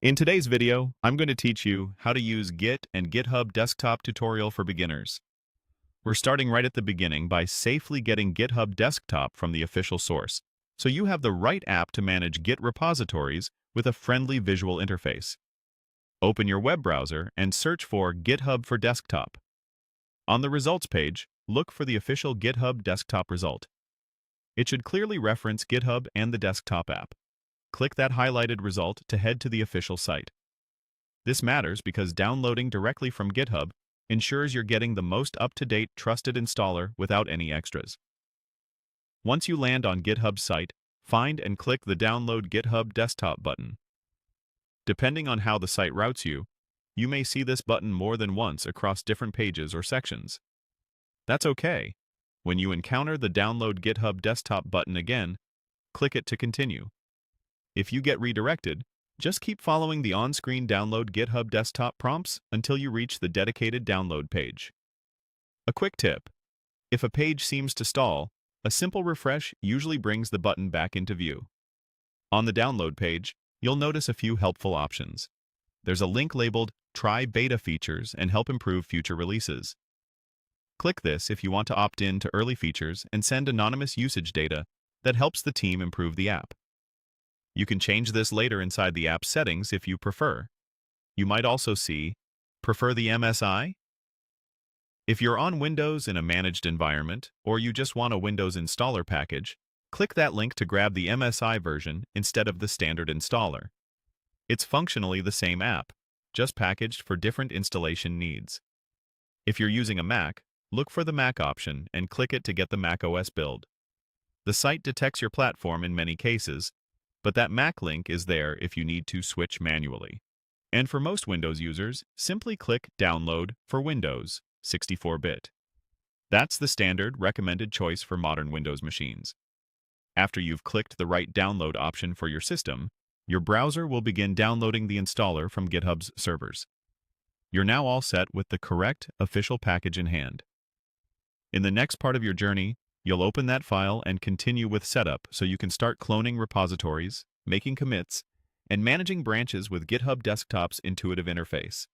In today's video, I'm going to teach you how to use Git and GitHub Desktop tutorial for beginners. We're starting right at the beginning by safely getting GitHub Desktop from the official source, so you have the right app to manage Git repositories with a friendly visual interface. Open your web browser and search for GitHub for Desktop. On the results page, look for the official GitHub Desktop result. It should clearly reference GitHub and the desktop app. Click that highlighted result to head to the official site. This matters because downloading directly from GitHub ensures you're getting the most up-to-date trusted installer without any extras. Once you land on GitHub's site, find and click the Download GitHub Desktop button. Depending on how the site routes you, you may see this button more than once across different pages or sections. That's okay. When you encounter the Download GitHub Desktop button again, click it to continue. If you get redirected, just keep following the on-screen Download GitHub Desktop prompts until you reach the dedicated download page. A quick tip: if a page seems to stall, a simple refresh usually brings the button back into view. On the download page, you'll notice a few helpful options. There's a link labeled Try Beta Features and Help Improve Future Releases. Click this if you want to opt in to early features and send anonymous usage data that helps the team improve the app. You can change this later inside the app settings if you prefer. You might also see Prefer the MSI? If you're on Windows in a managed environment, or you just want a Windows installer package, click that link to grab the MSI version instead of the standard installer. It's functionally the same app, just packaged for different installation needs. If you're using a Mac, look for the Mac option and click it to get the macOS build. The site detects your platform in many cases, but that Mac link is there if you need to switch manually. And for most Windows users, simply click Download for Windows 64-bit. That's the standard recommended choice for modern Windows machines. After you've clicked the right download option for your system, your browser will begin downloading the installer from GitHub's servers. You're now all set with the correct official package in hand. In the next part of your journey, you'll open that file and continue with setup so you can start cloning repositories, making commits, and managing branches with GitHub Desktop's intuitive interface.